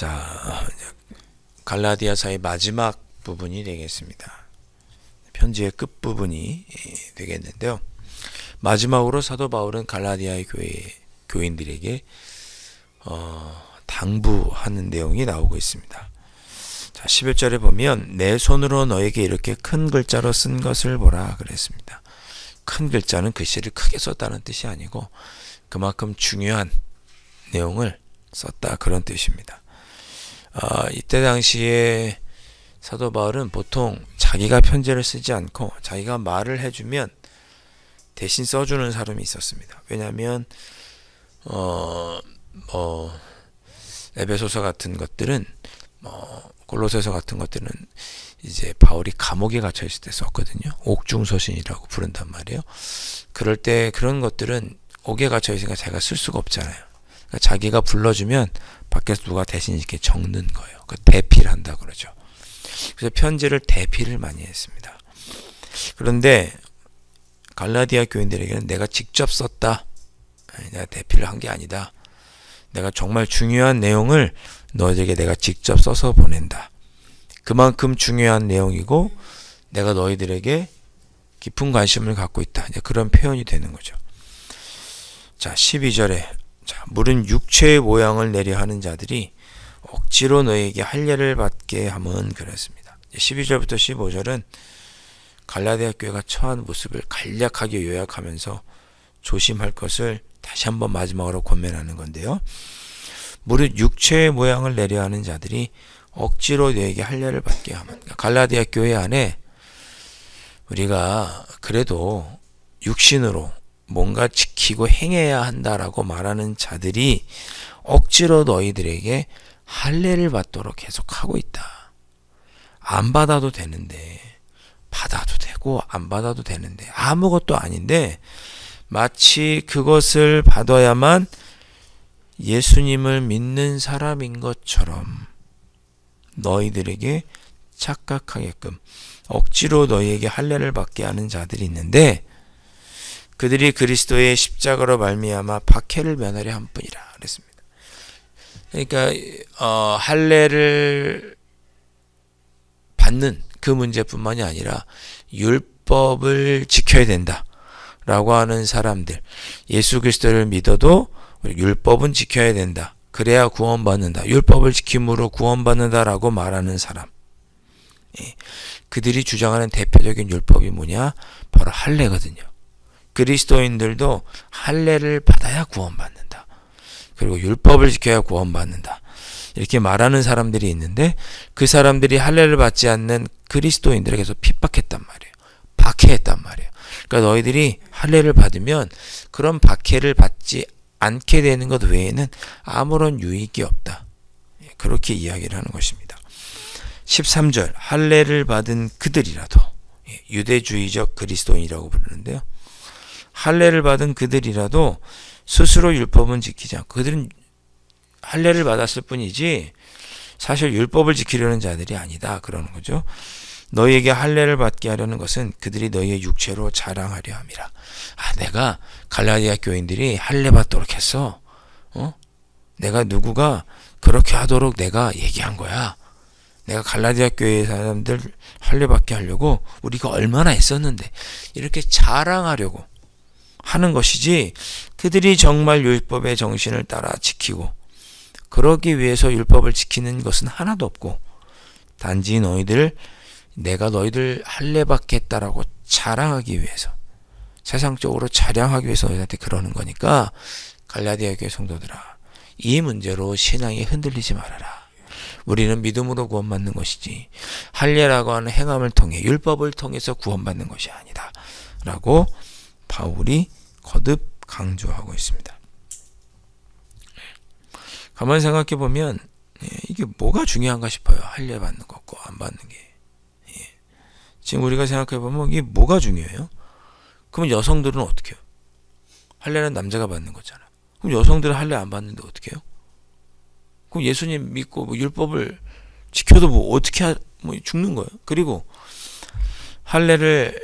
자, 갈라디아서의 마지막 부분이 되겠습니다. 편지의 끝부분이 되겠는데요. 마지막으로 사도 바울은 갈라디아의 교인들에게 당부하는 내용이 나오고 있습니다. 자, 11절에 보면 내 손으로 너에게 이렇게 큰 글자로 쓴 것을 보라 그랬습니다. 큰 글자는 글씨를 크게 썼다는 뜻이 아니고 그만큼 중요한 내용을 썼다 그런 뜻입니다. 이때 당시에 사도 바울은 보통 자기가 편지를 쓰지 않고 자기가 말을 해주면 대신 써주는 사람이 있었습니다. 왜냐하면 에베소서 같은 것들은 골로새서 같은 것들은 이제 바울이 감옥에 갇혀 있을 때 썼거든요. 옥중서신이라고 부른단 말이에요. 그럴 때 그런 것들은 옥에 갇혀 있으니까 자기가 쓸 수가 없잖아요. 그러니까 자기가 불러주면 밖에서 누가 대신 이렇게 적는 거예요. 그 대필 한다 그러죠. 그래서 편지를 대필을 많이 했습니다. 그런데 갈라디아 교인들에게는 내가 직접 썼다. 내가 대필을 한 게 아니다. 내가 정말 중요한 내용을 너희들에게 내가 직접 써서 보낸다. 그만큼 중요한 내용이고 내가 너희들에게 깊은 관심을 갖고 있다. 이제 그런 표현이 되는 거죠. 자, 12절에 물은 육체의 모양을 내려 하는 자들이 억지로 너희에게 할례를 받게 함은 그랬습니다. 12절부터 15절은 갈라디아 교회가 처한 모습을 간략하게 요약하면서 조심할 것을 다시 한번 마지막으로 권면하는 건데요. 무릇 육체의 모양을 내려 하는 자들이 억지로 너에게 할례를 받게 하면, 갈라디아 교회 안에 우리가 그래도 육신으로 뭔가 지키고 행해야 한다라고 말하는 자들이 억지로 너희들에게 할례를 받도록 계속하고 있다. 안 받아도 되는데, 받아도 되고 안 받아도 되는데 아무것도 아닌데 마치 그것을 받아야만 예수님을 믿는 사람인 것처럼 너희들에게 착각하게끔 억지로 너희에게 할례를 받게 하는 자들이 있는데 그들이 그리스도의 십자가로 말미암아 박해를 면하려 함뿐이라 그랬습니다. 그러니까 할례를 받는 그 문제뿐만이 아니라 율법을 지켜야 된다라고 하는 사람들, 예수 그리스도를 믿어도 율법은 지켜야 된다. 그래야 구원받는다. 율법을 지킴으로 구원받는다라고 말하는 사람. 그들이 주장하는 대표적인 율법이 뭐냐? 바로 할례거든요. 그리스도인들도 할례를 받아야 구원받는다. 그리고 율법을 지켜야 구원받는다. 이렇게 말하는 사람들이 있는데 그 사람들이 할례를 받지 않는 그리스도인들에게서 핍박했단 말이에요. 박해했단 말이에요. 그러니까 너희들이 할례를 받으면 그런 박해를 받지 않게 되는 것 외에는 아무런 유익이 없다. 그렇게 이야기를 하는 것입니다. 13절 할례를 받은 그들이라도, 유대주의적 그리스도인이라고 부르는데요. 할례를 받은 그들이라도 스스로 율법은 지키지 않고, 그들은 할례를 받았을 뿐이지 사실 율법을 지키려는 자들이 아니다 그러는 거죠. 너희에게 할례를 받게 하려는 것은 그들이 너희의 육체로 자랑하려 함이라. 내가 갈라디아 교인들이 할례 받도록 했어. 내가 누구가 그렇게 하도록 내가 얘기한 거야. 내가 갈라디아 교회 사람들 할례 받게 하려고 우리가 얼마나 애썼는데, 이렇게 자랑하려고 하는 것이지 그들이 정말 율법의 정신을 따라 지키고 그러기 위해서 율법을 지키는 것은 하나도 없고 단지 내가 너희들 할례 받겠다라고 자랑하기 위해서, 세상적으로 자랑하기 위해서 너희한테 그러는 거니까 갈라디아 교회 성도들아, 이 문제로 신앙이 흔들리지 말아라. 우리는 믿음으로 구원받는 것이지 할례라고 하는 행함을 통해 율법을 통해서 구원받는 것이 아니다 라고 바울이 거듭 강조하고 있습니다. 가만히 생각해 보면 이게 뭐가 중요한가 싶어요. 할례 받는 것과 안 받는 게. 지금 우리가 생각해 보면 이게 뭐가 중요해요? 그럼 여성들은 어떻게 해요? 할례는 남자가 받는 거잖아요. 그럼 여성들은 할례 안 받는데 어떻게 해요? 그럼 예수님 믿고 율법을 지켜도 어떻게 죽는 거예요? 그리고 할례를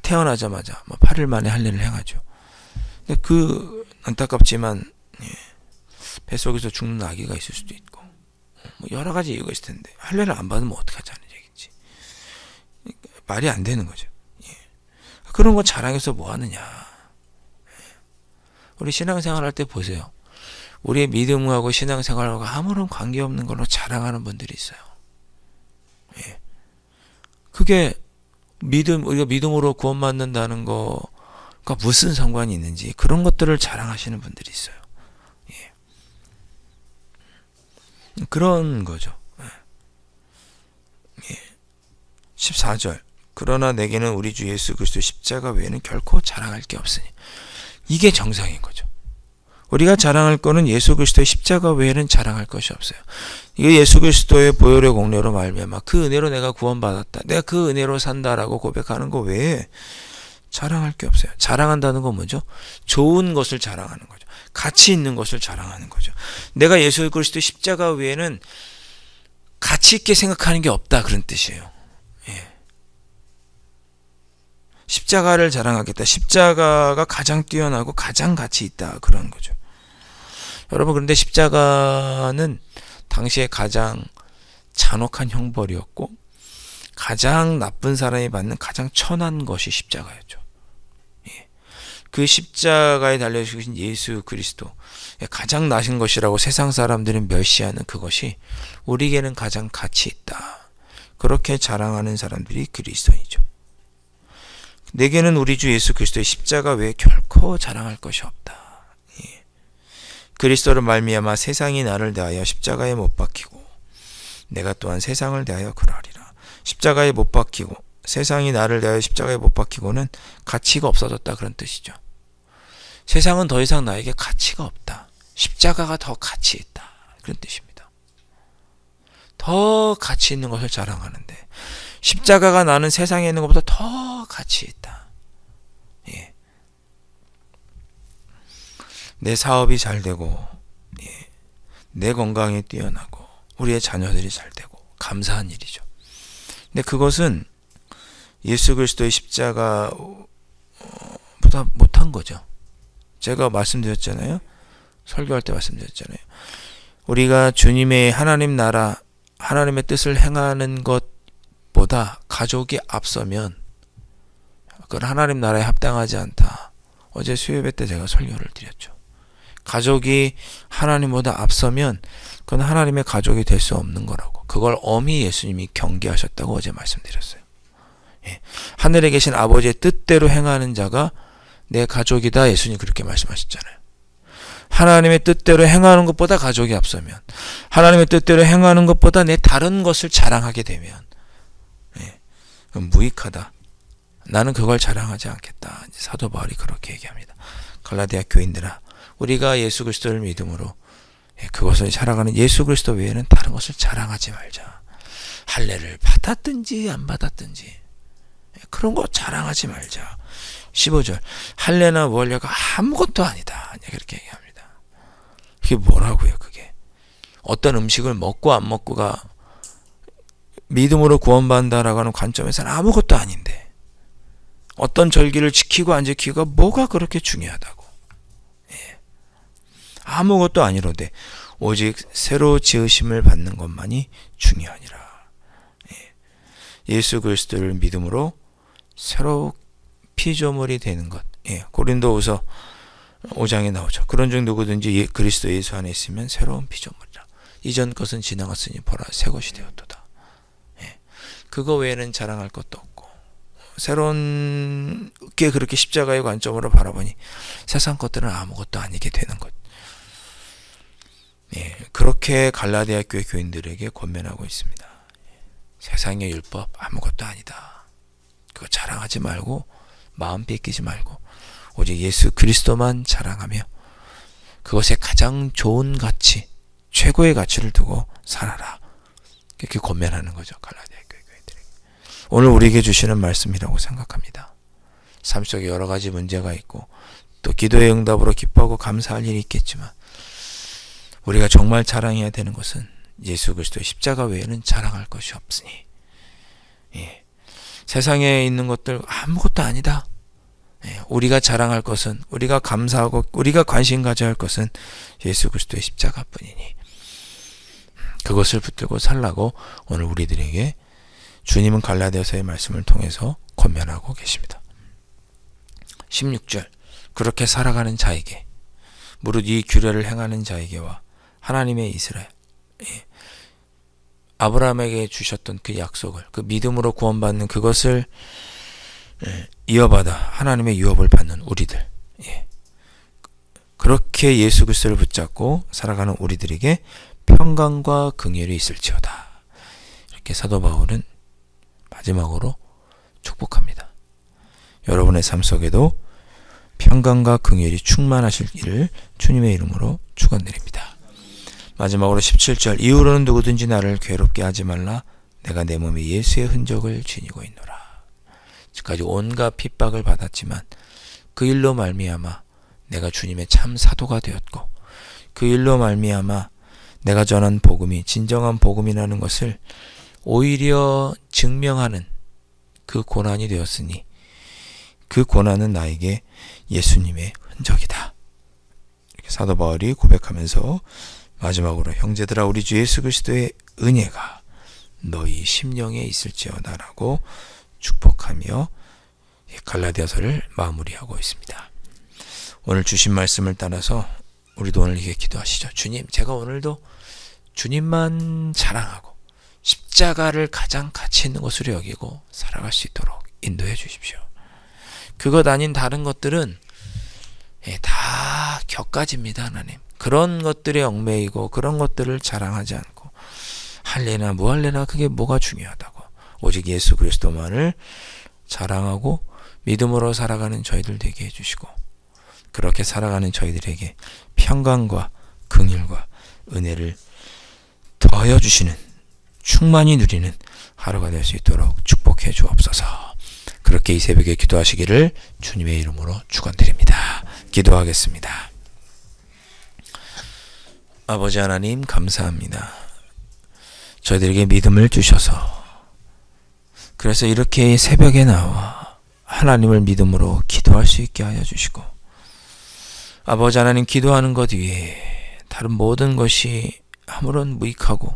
태어나자마자 8일 만에 할례를 행하죠. 근데 안타깝지만 뱃속에서 죽는 아기가 있을 수도 있고 뭐 여러 가지 이유가 있을 텐데 할례를 안 받으면 어떡하자는 얘기지. 말이 안 되는 거죠. 그런 거 자랑해서 뭐 하느냐. 우리 신앙생활 할 때 보세요. 우리의 믿음하고 신앙생활하고 아무런 관계없는 걸로 자랑하는 분들이 있어요. 그게 우리가 믿음으로 구원받는다는 거가 무슨 상관이 있는지 그런 것들을 자랑하시는 분들이 있어요. 그런 거죠. 14절. 그러나 내게는 우리 주 예수 그리스도 십자가 외에는 결코 자랑할 게 없으니. 이게 정상인 거죠. 우리가 자랑할 거는 예수 그리스도의 십자가 외에는 자랑할 것이 없어요. 이게 예수 그리스도의 보혈의 공로로 말미암아 그 은혜로 내가 구원받았다. 내가 그 은혜로 산다라고 고백하는 거 외에 자랑할 게 없어요. 자랑한다는 건 뭐죠? 좋은 것을 자랑하는 거죠. 가치 있는 것을 자랑하는 거죠. 내가 예수 그리스도의 십자가 외에는 가치 있게 생각하는 게 없다. 그런 뜻이에요. 십자가를 자랑하겠다. 십자가가 가장 뛰어나고 가장 가치 있다. 그런 거죠. 여러분, 그런데 십자가는 당시에 가장 잔혹한 형벌이었고 가장 나쁜 사람이 받는 가장 천한 것이 십자가였죠. 그 십자가에 달려 죽으신 예수 그리스도, 가장 나신 것이라고 세상 사람들은 멸시하는 그것이 우리에게는 가장 가치 있다. 그렇게 자랑하는 사람들이 그리스도인이죠. 내게는 우리 주 예수 그리스도의 십자가 외에 결코 자랑할 것이 없다. 그리스도를 말미암아 세상이 나를 대하여 십자가에 못 박히고 내가 또한 세상을 대하여 그러하리라. 십자가에 못 박히고 세상이 나를 대하여 십자가에 못 박히고는 가치가 없어졌다. 그런 뜻이죠. 세상은 더 이상 나에게 가치가 없다. 십자가가 더 가치 있다. 그런 뜻입니다. 더 가치 있는 것을 자랑하는데 십자가가 나는 세상에 있는 것보다 더 가치 있다. 내 사업이 잘 되고 내 건강이 뛰어나고 우리의 자녀들이 잘 되고 감사한 일이죠. 근데 그것은 예수 그리스도의 십자가보다 못한 거죠. 제가 말씀드렸잖아요. 설교할 때 말씀드렸잖아요. 우리가 주님의 하나님 나라, 하나님의 뜻을 행하는 것보다 가족이 앞서면 그건 하나님 나라에 합당하지 않다. 어제 수요예배 때 제가 설교를 드렸죠. 가족이 하나님보다 앞서면 그건 하나님의 가족이 될 수 없는 거라고. 그걸 엄히 예수님이 경계하셨다고 어제 말씀드렸어요. 하늘에 계신 아버지의 뜻대로 행하는 자가 내 가족이다. 예수님 그렇게 말씀하셨잖아요. 하나님의 뜻대로 행하는 것보다 가족이 앞서면, 하나님의 뜻대로 행하는 것보다 내 다른 것을 자랑하게 되면 그건 무익하다. 나는 그걸 자랑하지 않겠다. 사도 바울이 그렇게 얘기합니다. 갈라디아 교인들아, 우리가 예수 그리스도를 믿음으로 그것을 자랑하는 예수 그리스도 외에는 다른 것을 자랑하지 말자. 할례를 받았든지 안 받았든지 그런 거 자랑하지 말자. 15절. 할례나 원례가 아무것도 아니다. 그렇게 얘기합니다. 그게 뭐라고요, 그게? 어떤 음식을 먹고 안 먹고가 믿음으로 구원받는다라고 하는 관점에서는 아무것도 아닌데 어떤 절기를 지키고 안 지키고가 뭐가 그렇게 중요하다고. 아무것도 아니로되 오직 새로 지으심을 받는 것만이 중요하니라. 예수 그리스도를 믿음으로 새로 피조물이 되는 것. 고린도후서 5장에 나오죠. 그런 중 누구든지 그리스도 예수 안에 있으면 새로운 피조물이라. 이전 것은 지나갔으니 보라 새 것이 되었도다. 그거 외에는 자랑할 것도 없고 새로운 게 그렇게 십자가의 관점으로 바라보니 세상 것들은 아무것도 아니게 되는 것. 그렇게 갈라디아 교회 교인들에게 권면하고 있습니다. 세상의 율법 아무것도 아니다. 그거 자랑하지 말고 마음 뺏기지 말고 오직 예수 그리스도만 자랑하며 그것에 가장 좋은 가치, 최고의 가치를 두고 살아라. 그렇게 권면하는 거죠. 갈라디아 교회 교인들에게. 오늘 우리에게 주시는 말씀이라고 생각합니다. 삶 속에 여러 가지 문제가 있고 또 기도의 응답으로 기뻐하고 감사할 일이 있겠지만 우리가 정말 자랑해야 되는 것은 예수 그리스도의 십자가 외에는 자랑할 것이 없으니 세상에 있는 것들 아무것도 아니다. 우리가 자랑할 것은, 우리가 감사하고 우리가 관심 가져야 할 것은 예수 그리스도의 십자가뿐이니 그것을 붙들고 살라고 오늘 우리들에게 주님은 갈라디아서의 말씀을 통해서 권면하고 계십니다. 16절, 그렇게 살아가는 자에게, 무릇 이 규례를 행하는 자에게와 하나님의 이스라엘, 아브라함에게 주셨던 그 약속을, 그 믿음으로 구원받는 그것을 이어받아 하나님의 유업을 받는 우리들, 그렇게 예수 그리스도를 붙잡고 살아가는 우리들에게 평강과 긍휼이 있을지어다. 이렇게 사도 바울은 마지막으로 축복합니다. 여러분의 삶 속에도 평강과 긍휼이 충만하시기를 주님의 이름으로 축원드립니다. 마지막으로 17절, 이후로는 누구든지 나를 괴롭게 하지 말라. 내가 내 몸에 예수의 흔적을 지니고 있노라. 지금까지 온갖 핍박을 받았지만 그 일로 말미암아 내가 주님의 참 사도가 되었고, 그 일로 말미암아 내가 전한 복음이 진정한 복음이라는 것을 오히려 증명하는 그 고난이 되었으니 그 고난은 나에게 예수님의 흔적이다. 이렇게 사도 바울이 고백하면서 마지막으로 형제들아 우리 주 예수 그리스도의 은혜가 너희 심령에 있을지어다라고 축복하며 갈라디아서를 마무리하고 있습니다. 오늘 주신 말씀을 따라서 우리도 오늘 이렇게 기도하시죠. 주님, 제가 오늘도 주님만 자랑하고 십자가를 가장 가치 있는 것으로 여기고 살아갈 수 있도록 인도해 주십시오. 그것 아닌 다른 것들은 다 격가집니다. 하나님, 그런 것들에 얽매이고 그런 것들을 자랑하지 않고 할래나 무할래나 그게 뭐가 중요하다고, 오직 예수 그리스도만을 자랑하고 믿음으로 살아가는 저희들 되게 해주시고, 그렇게 살아가는 저희들에게 평강과 긍휼과 은혜를 더하여 주시는, 충만히 누리는 하루가 될 수 있도록 축복해 주옵소서. 그렇게 이 새벽에 기도하시기를 주님의 이름으로 축원드립니다. 기도하겠습니다. 아버지 하나님, 감사합니다. 저희들에게 믿음을 주셔서, 그래서 이렇게 새벽에 나와 하나님을 믿음으로 기도할 수 있게 하여 주시고, 아버지 하나님, 기도하는 것 외에 다른 모든 것이 아무런 무익하고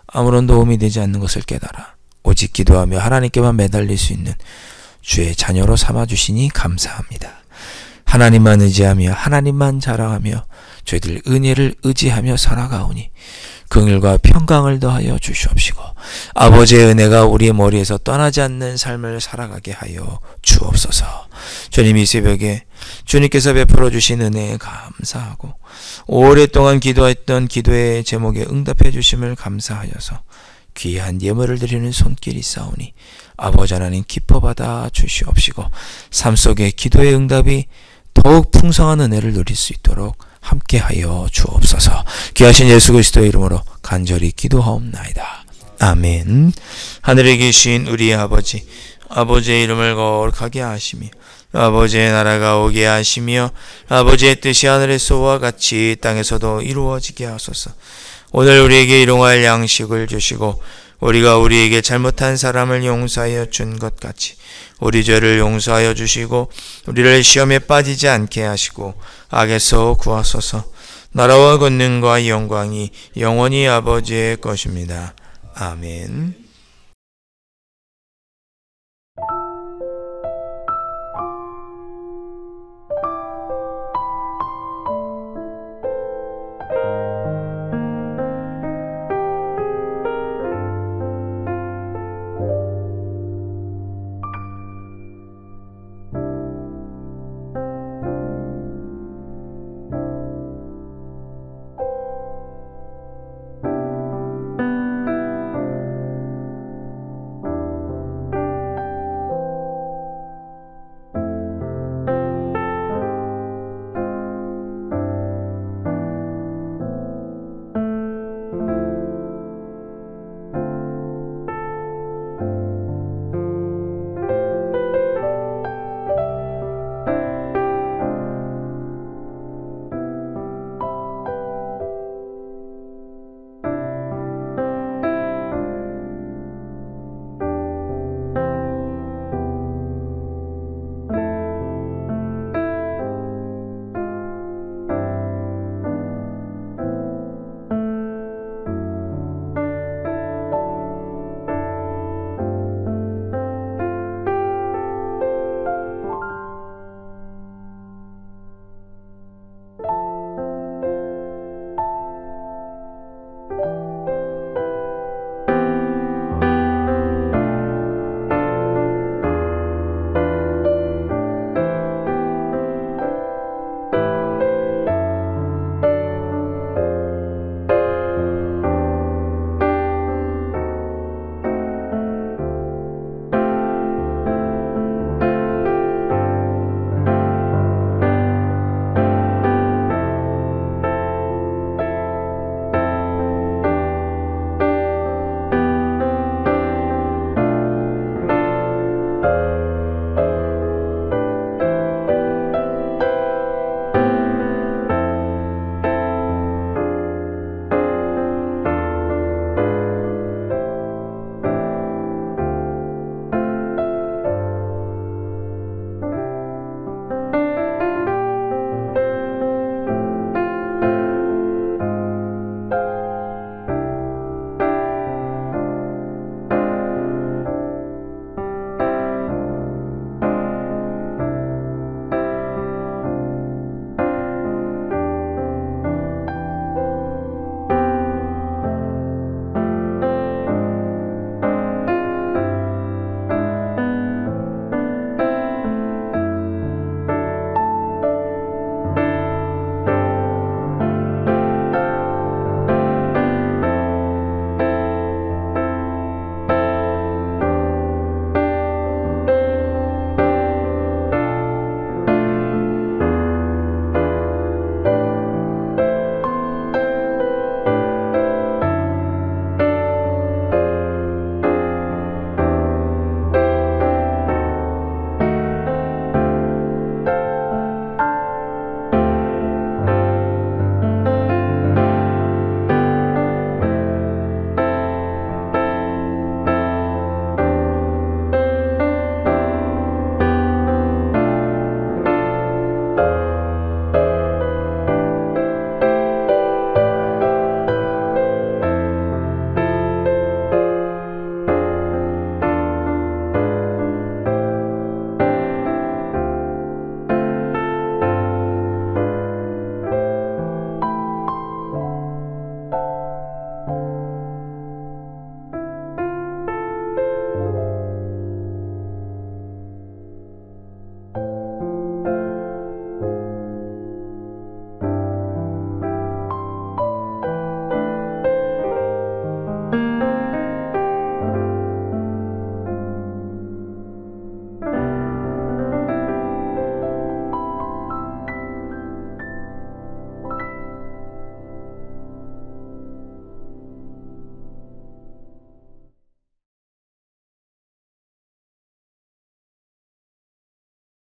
아무런 도움이 되지 않는 것을 깨달아 오직 기도하며 하나님께만 매달릴 수 있는 주의 자녀로 삼아주시니 감사합니다. 하나님만 의지하며 하나님만 자랑하며 저희들 은혜를 의지하며 살아가오니 긍휼과 평강을 더하여 주시옵시고, 아버지의 은혜가 우리의 머리에서 떠나지 않는 삶을 살아가게 하여 주옵소서. 주님, 이 새벽에 주님께서 베풀어 주신 은혜에 감사하고 오랫동안 기도했던 기도의 제목에 응답해 주심을 감사하여서 귀한 예물을 드리는 손길이 있사오니 아버지 하나님 기뻐 받아 주시옵시고, 삶 속에 기도의 응답이 더욱 풍성한 은혜를 누릴 수 있도록 함께하여 주옵소서. 귀하신 예수 그리스도의 이름으로 간절히 기도하옵나이다. 아멘. 하늘에 계신 우리 아버지, 아버지의 이름을 거룩하게 하시며 아버지의 나라가 오게 하시며 아버지의 뜻이 하늘에서와 같이 땅에서도 이루어지게 하소서. 오늘 우리에게 일용할 양식을 주시고 우리가 우리에게 잘못한 사람을 용서하여 준 것 같이 우리 죄를 용서하여 주시고 우리를 시험에 빠지지 않게 하시고 악에서 구하소서. 나라와 권능과 영광이 영원히 아버지의 것입니다. 아멘.